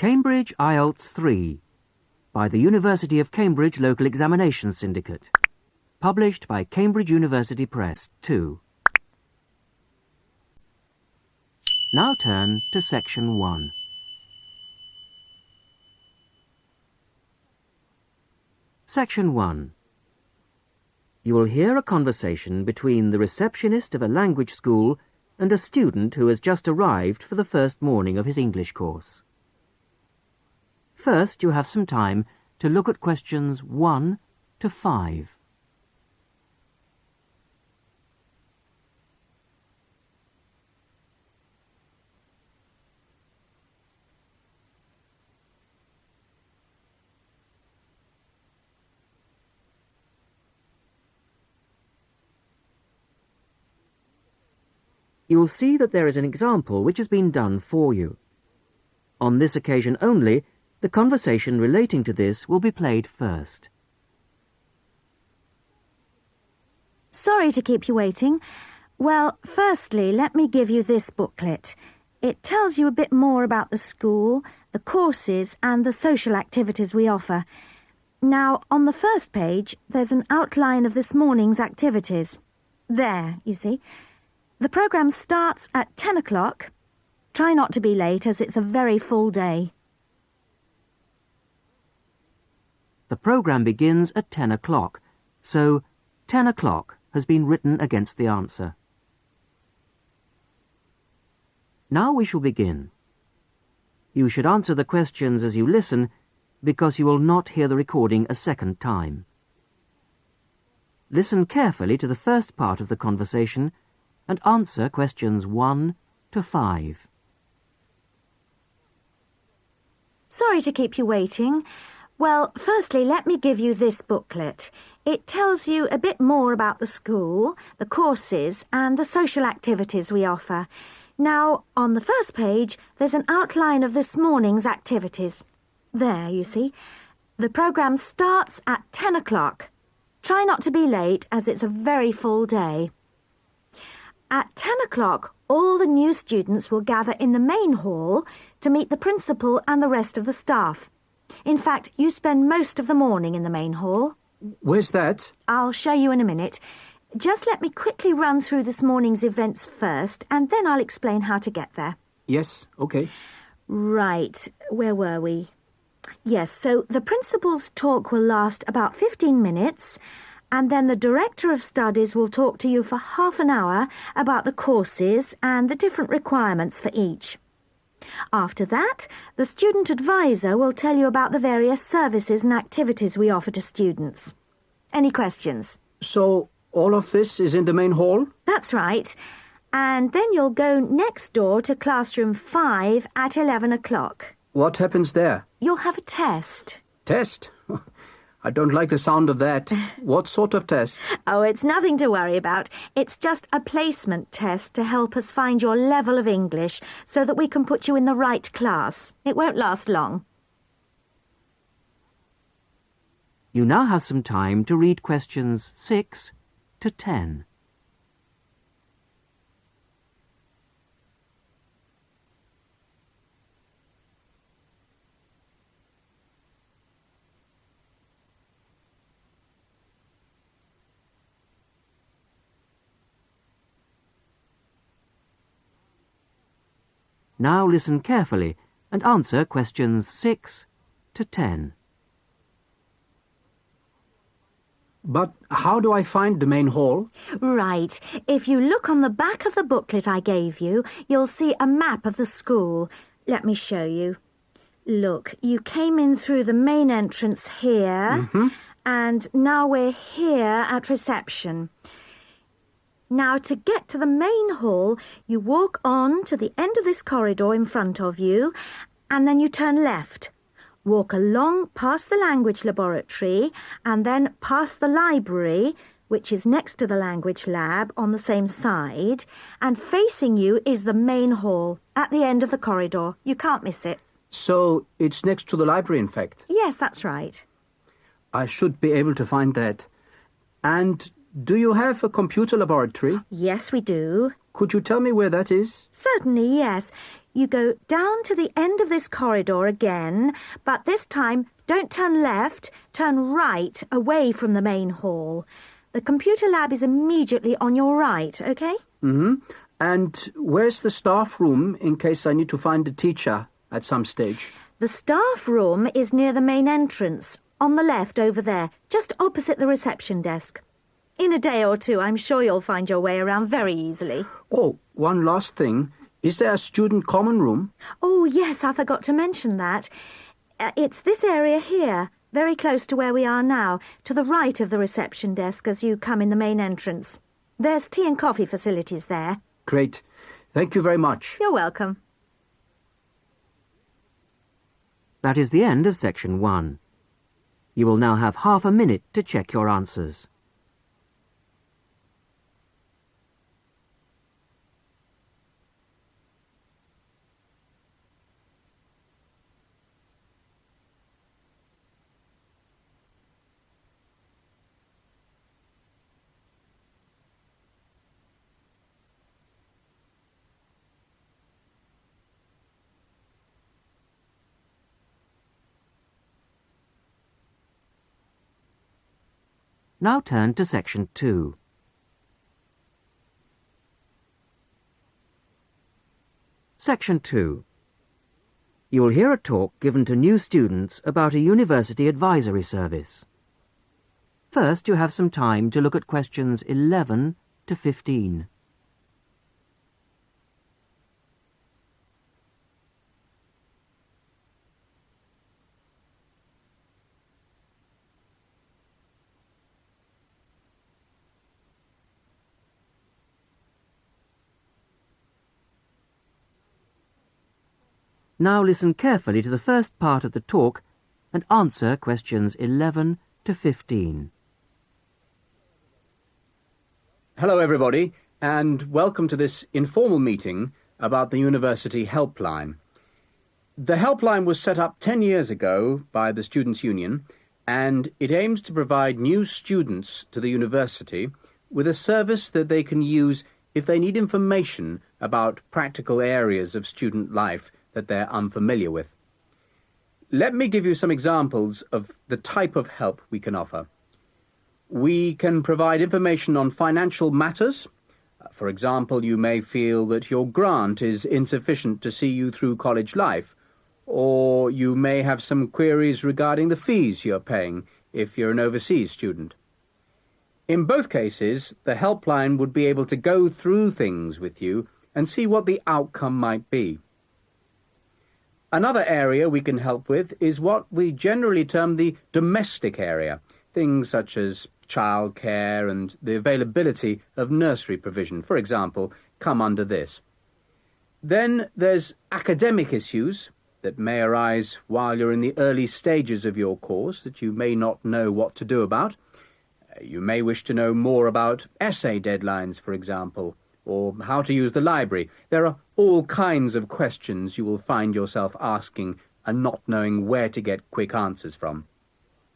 Cambridge IELTS 3 by the University of Cambridge Local Examination Syndicate. Published by Cambridge University Press 2. Now turn to Section 1. Section 1. You will hear a conversation between the receptionist of a language school and a student who has just arrived for the first morning of his English course. First, you have some time to look at questions 1 to 5. You will see that there is an example which has been done for you. On this occasion only, the conversation relating to this will be played first. Sorry to keep you waiting. Well, firstly, let me give you this booklet. It tells you a bit more about the school, the courses and the social activities we offer. Now, on the first page, there's an outline of this morning's activities. There, you see. The programme starts at 10 o'clock. Try not to be late, as it's a very full day. The programme begins at 10 o'clock, so 10 o'clock has been written against the answer. Now we shall begin. You should answer the questions as you listen, because you will not hear the recording a second time. Listen carefully to the first part of the conversation and answer questions 1 to 5. Sorry to keep you waiting. Well, firstly, let me give you this booklet. It tells you a bit more about the school, the courses and the social activities we offer. Now, on the first page, there's an outline of this morning's activities. There, you see. The programme starts at 10 o'clock. Try not to be late, as it's a very full day. At 10 o'clock, all the new students will gather in the main hall to meet the principal and the rest of the staff. In fact, you spend most of the morning in the main hall. Where's that? I'll show you in a minute. Just let me quickly run through this morning's events first, and then I'll explain how to get there. Yes, okay. Right, where were we? Yes, so the principal's talk will last about 15 minutes, and then the director of studies will talk to you for half an hour about the courses and the different requirements for each. After that, the student advisor will tell you about the various services and activities we offer to students. Any questions? So, all of this is in the main hall? That's right. And then you'll go next door to classroom 5 at 11 o'clock. What happens there? You'll have a test. Test? I don't like the sound of that. What sort of test? Oh, it's nothing to worry about. It's just a placement test to help us find your level of English so that we can put you in the right class. It won't last long. You now have some time to read questions 6 to 10. Now listen carefully and answer questions 6 to 10. But how do I find the main hall? Right. If you look on the back of the booklet I gave you, you'll see a map of the school. Let me show you. Look, you came in through the main entrance here, and now we're here at reception. Now, to get to the main hall, you walk on to the end of this corridor in front of you, and then you turn left. Walk along past the language laboratory, and then past the library, which is next to the language lab on the same side, and facing you is the main hall, at the end of the corridor. You can't miss it. So, it's next to the library, in fact? Yes, that's right. I should be able to find that. And do you have a computer laboratory? Yes, we do. Could you tell me where that is? Certainly, yes. You go down to the end of this corridor again, but this time don't turn left, turn right, away from the main hall. The computer lab is immediately on your right, OK? Mm-hmm. And where's the staff room in case I need to find a teacher at some stage? The staff room is near the main entrance, on the left over there, just opposite the reception desk. In a day or two, I'm sure you'll find your way around very easily. Oh, one last thing. Is there a student common room? Oh, yes, I forgot to mention that. It's this area here, very close to where we are now, to the right of the reception desk as you come in the main entrance. There's tea and coffee facilities there. Great. Thank you very much. You're welcome. That is the end of section 1. You will now have half a minute to check your answers. Now turn to section 2. Section 2. You will hear a talk given to new students about a university advisory service. First, you have some time to look at questions 11 to 15. Now listen carefully to the first part of the talk and answer questions 11 to 15. Hello, everybody, and welcome to this informal meeting about the University Helpline. The helpline was set up 10 years ago by the Students' Union, and it aims to provide new students to the university with a service that they can use if they need information about practical areas of student life that they're unfamiliar with. Let me give you some examples of the type of help we can offer. We can provide information on financial matters. For example, you may feel that your grant is insufficient to see you through college life, or you may have some queries regarding the fees you're paying if you're an overseas student. In both cases, the helpline would be able to go through things with you and see what the outcome might be. Another area we can help with is what we generally term the domestic area, things such as childcare and the availability of nursery provision, for example, come under this. Then there's academic issues that may arise while you're in the early stages of your course that you may not know what to do about. You may wish to know more about essay deadlines, for example, or how to use the library. There are all kinds of questions you will find yourself asking and not knowing where to get quick answers from.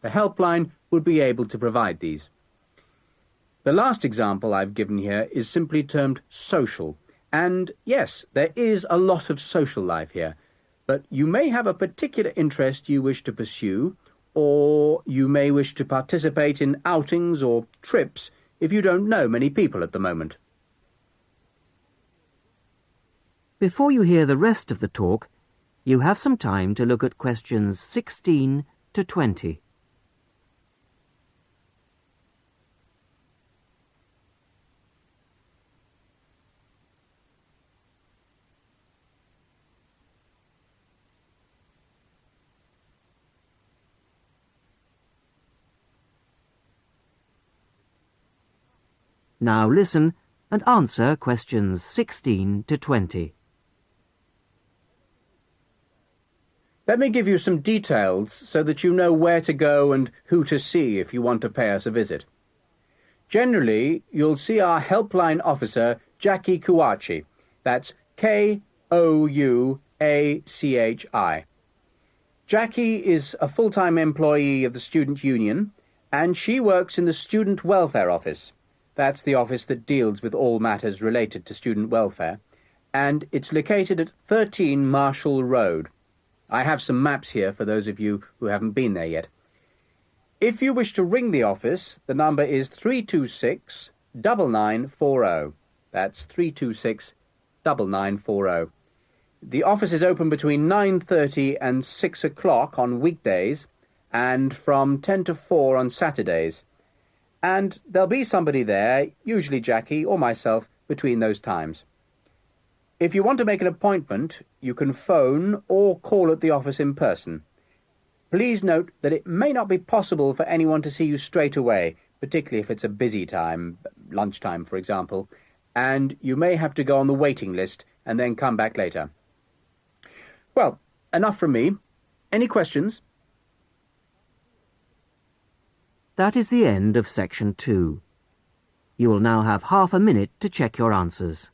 The helpline would be able to provide these. The last example I've given here is simply termed social. And yes, there is a lot of social life here, but you may have a particular interest you wish to pursue, or you may wish to participate in outings or trips if you don't know many people at the moment. Before you hear the rest of the talk, you have some time to look at questions 16 to 20. Now listen and answer questions 16 to 20. Let me give you some details so that you know where to go and who to see if you want to pay us a visit. Generally, you'll see our helpline officer, Jackie Kouachi. That's Kouachi. Jackie is a full-time employee of the Student Union, and she works in the Student Welfare Office. That's the office that deals with all matters related to student welfare, and it's located at 13 Marshall Road. I have some maps here for those of you who haven't been there yet. If you wish to ring the office, the number is 326-9940. That's 326-9940. The office is open between 9:30 and 6 o'clock on weekdays and from 10 to 4 on Saturdays. And there'll be somebody there, usually Jackie or myself, between those times. If you want to make an appointment, you can phone or call at the office in person. Please note that it may not be possible for anyone to see you straight away, particularly if it's a busy time, lunchtime for example, and you may have to go on the waiting list and then come back later. Well, enough from me. Any questions? That is the end of Section 2. You will now have half a minute to check your answers.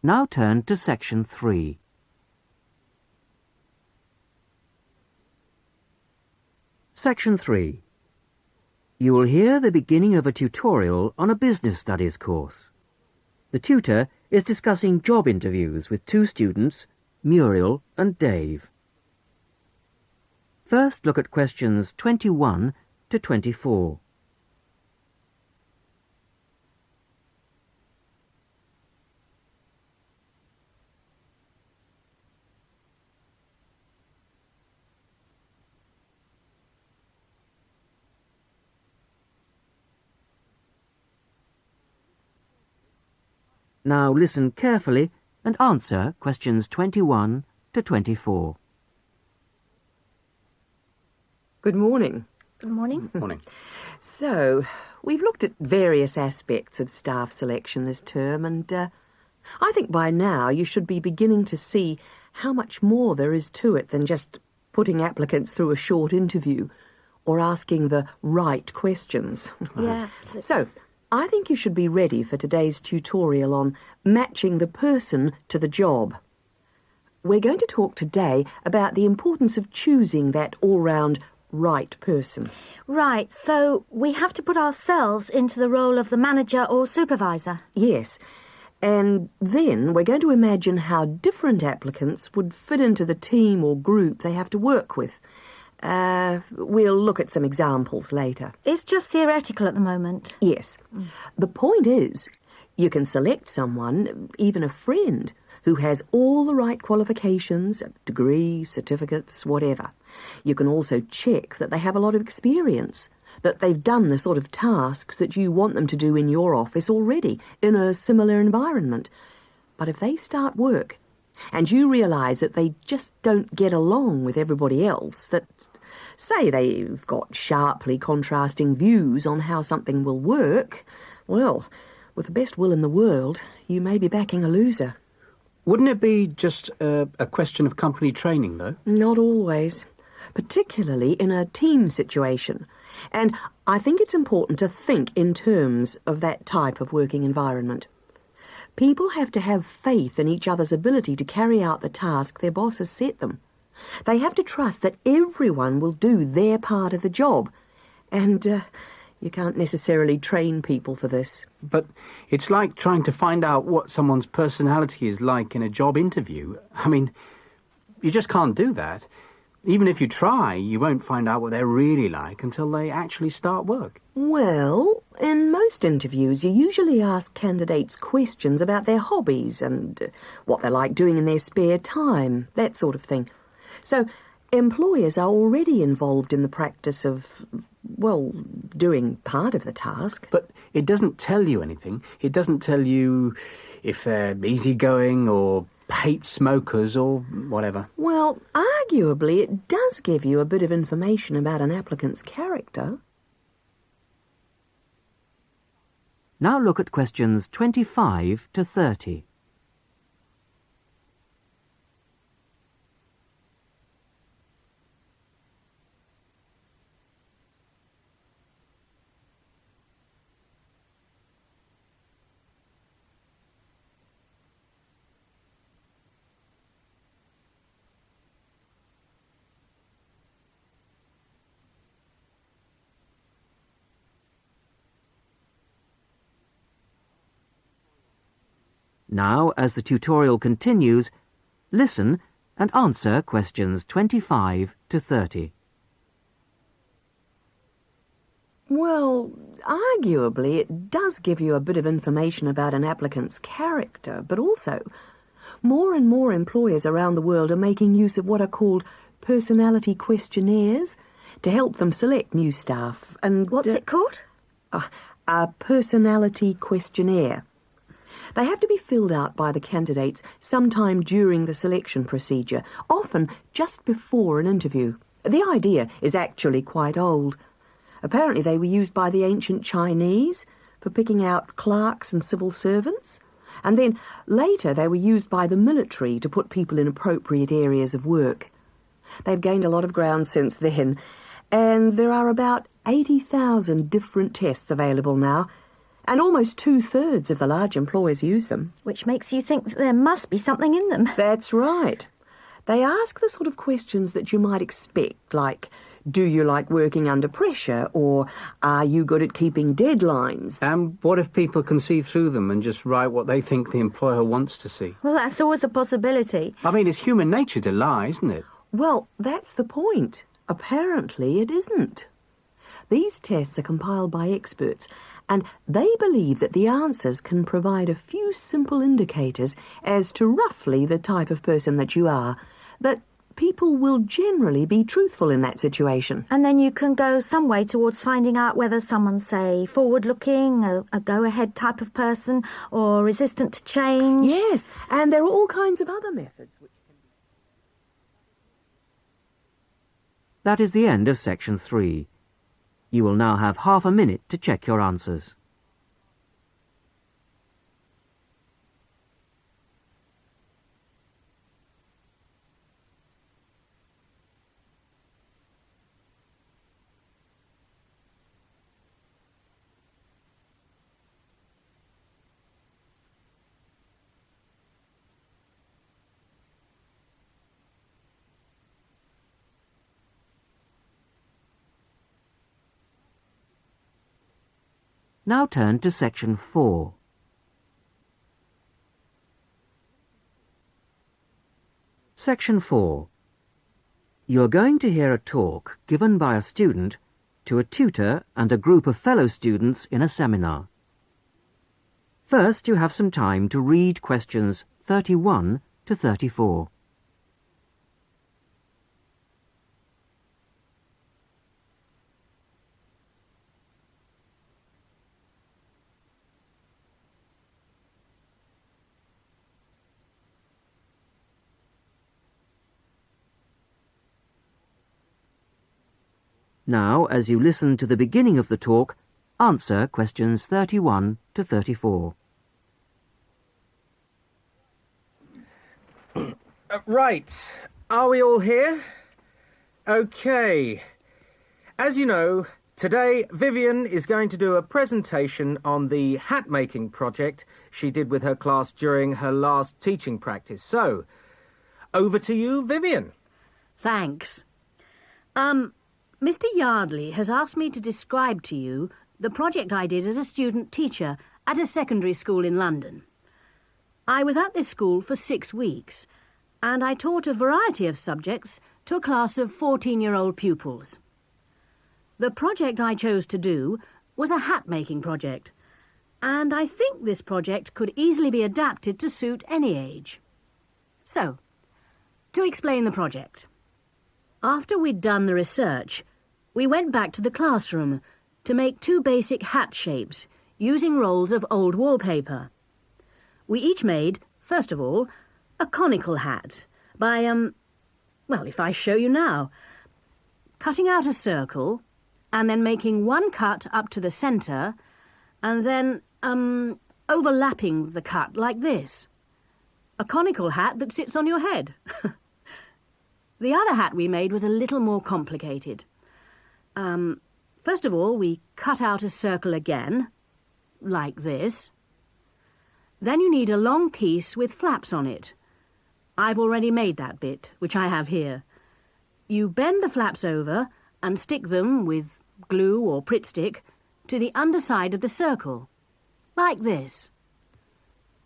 Now turn to Section 3. Section 3. You will hear the beginning of a tutorial on a business studies course. The tutor is discussing job interviews with two students, Muriel and Dave. First, look at questions 21 to 24. Now listen carefully and answer questions 21 to 24. Good morning. Good morning. Morning. So, we've looked at various aspects of staff selection this term, and I think by now you should be beginning to see how much more there is to it than just putting applicants through a short interview or asking the right questions. Yeah, absolutely. So, I think you should be ready for today's tutorial on matching the person to the job. We're going to talk today about the importance of choosing that all-round right person. Right, so we have to put ourselves into the role of the manager or supervisor. Yes, and then we're going to imagine how different applicants would fit into the team or group they have to work with. We'll look at some examples later. It's just theoretical at the moment. Yes. The point is, you can select someone, even a friend, who has all the right qualifications, degrees, certificates, whatever. You can also check that they have a lot of experience, that they've done the sort of tasks that you want them to do in your office already, in a similar environment. But if they start work, and you realise that they just don't get along with everybody else, that, say, they've got sharply contrasting views on how something will work, well, with the best will in the world, you may be backing a loser. Wouldn't it be just a question of company training, though? Not always, particularly in a team situation. And I think it's important to think in terms of that type of working environment. People have to have faith in each other's ability to carry out the task their boss has set them. They have to trust that everyone will do their part of the job. And you can't necessarily train people for this. But it's like trying to find out what someone's personality is like in a job interview. I mean, you just can't do that. Even if you try, you won't find out what they're really like until they actually start work. Well, in most interviews, you usually ask candidates questions about their hobbies and what they like doing in their spare time, that sort of thing. So, employers are already involved in the practice of, well, doing part of the task. But it doesn't tell you anything. It doesn't tell you if they're easygoing or hate smokers or whatever. Well, arguably, it does give you a bit of information about an applicant's character. Now look at questions 25 to 30. Now, as the tutorial continues, listen and answer questions 25 to 30. Well, arguably it does give you a bit of information about an applicant's character, but also more and more employers around the world are making use of what are called personality questionnaires to help them select new staff. And What's it called? A personality questionnaire. They have to be filled out by the candidates sometime during the selection procedure, often just before an interview. The idea is actually quite old. Apparently they were used by the ancient Chinese for picking out clerks and civil servants, and then later they were used by the military to put people in appropriate areas of work. They've gained a lot of ground since then, and there are about 80,000 different tests available now, and almost 2/3 of the large employers use them. Which makes you think that there must be something in them. That's right. They ask the sort of questions that you might expect, like, do you like working under pressure, or are you good at keeping deadlines? And what if people can see through them and just write what they think the employer wants to see? Well, that's always a possibility. I mean, it's human nature to lie, isn't it? Well, that's the point. Apparently it isn't. These tests are compiled by experts, and they believe that the answers can provide a few simple indicators as to roughly the type of person that you are, that people will generally be truthful in that situation. And then you can go some way towards finding out whether someone's, say, forward-looking, a go-ahead type of person, or resistant to change. Yes, and there are all kinds of other methods which can be... That is the end of section 3. You will now have half a minute to check your answers. Now turn to section 4. Section 4. You are going to hear a talk given by a student to a tutor and a group of fellow students in a seminar. First, you have some time to read questions 31 to 34. Now, as you listen to the beginning of the talk, answer questions 31 to 34. Right. Are we all here? Okay. As you know, today Vivian is going to do a presentation on the hat-making project she did with her class during her last teaching practice. So, over to you, Vivian. Thanks. Mr. Yardley has asked me to describe to you the project I did as a student teacher at a secondary school in London. I was at this school for 6 weeks, and I taught a variety of subjects to a class of 14-year-old pupils. The project I chose to do was a hat-making project, and I think this project could easily be adapted to suit any age. So, to explain the project. After we'd done the research, we went back to the classroom to make 2 basic hat shapes using rolls of old wallpaper. We each made, first of all, a conical hat by, well, if I show you now, cutting out a circle and then making 1 cut up to the centre and then overlapping the cut like this. A conical hat that sits on your head. The other hat we made was a little more complicated. First of all, we cut out a circle again, like this. Then you need a long piece with flaps on it. I've already made that bit, which I have here. You bend the flaps over and stick them with glue or Pritt stick to the underside of the circle, like this.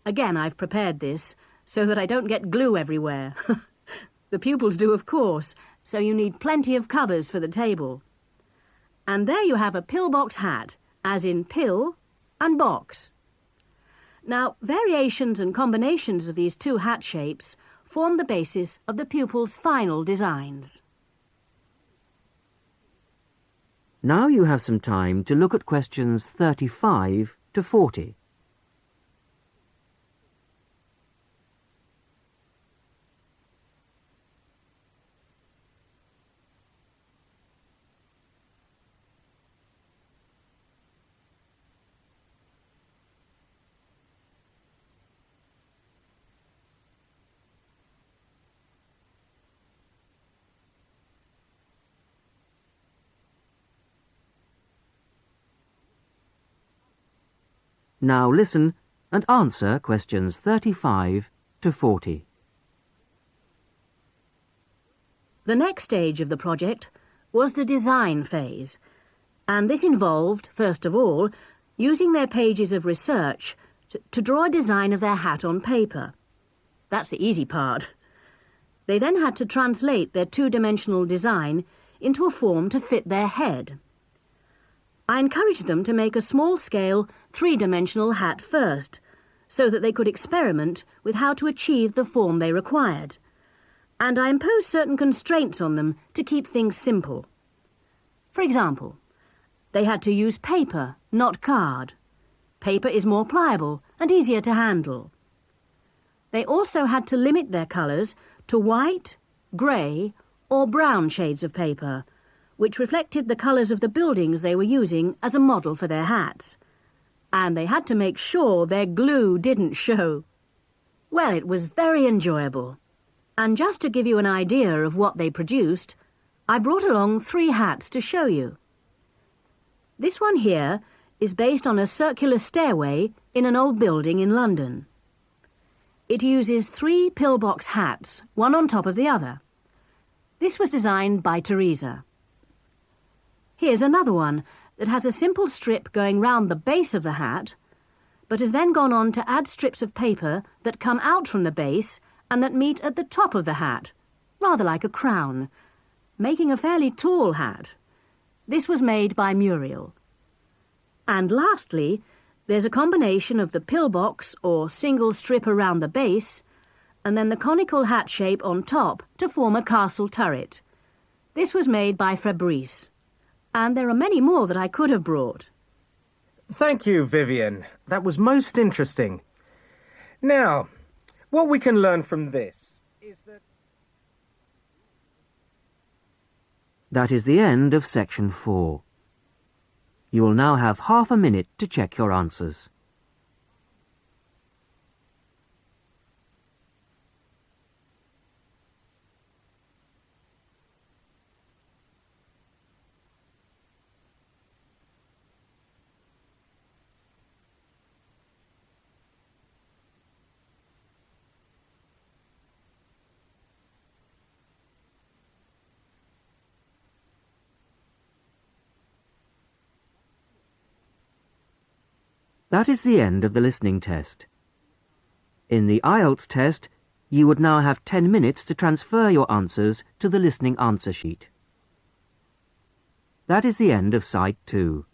Again, I've prepared this so that I don't get glue everywhere. The pupils do, of course, so you need plenty of covers for the table. And there you have a pillbox hat, as in pill and box. Now, variations and combinations of these two hat shapes form the basis of the pupils' final designs. Now you have some time to look at questions 35 to 40. Now listen and answer questions 35 to 40. The next stage of the project was the design phase, and this involved, first of all, using their pages of research to draw a design of their hat on paper. That's the easy part. They then had to translate their two-dimensional design into a form to fit their head. I encouraged them to make a small-scale, three-dimensional hat first, so that they could experiment with how to achieve the form they required. And I imposed certain constraints on them to keep things simple. For example, they had to use paper, not card. Paper is more pliable and easier to handle. They also had to limit their colours to white, grey, or brown shades of paper, which reflected the colours of the buildings they were using as a model for their hats. And they had to make sure their glue didn't show. Well, it was very enjoyable. And just to give you an idea of what they produced, I brought along 3 hats to show you. This one here is based on a circular stairway in an old building in London. It uses 3 pillbox hats, one on top of the other. This was designed by Teresa. Here's another one that has a simple strip going round the base of the hat, but has then gone on to add strips of paper that come out from the base and that meet at the top of the hat, rather like a crown, making a fairly tall hat. This was made by Muriel. And lastly, there's a combination of the pillbox or single strip around the base and then the conical hat shape on top to form a castle turret. This was made by Fabrice. And there are many more that I could have brought. Thank you, Vivian. That was most interesting. Now, what we can learn from this is that... That is the end of section 4. You will now have half a minute to check your answers. That is the end of the listening test. In the IELTS test, you would now have 10 minutes to transfer your answers to the listening answer sheet. That is the end of Side 2.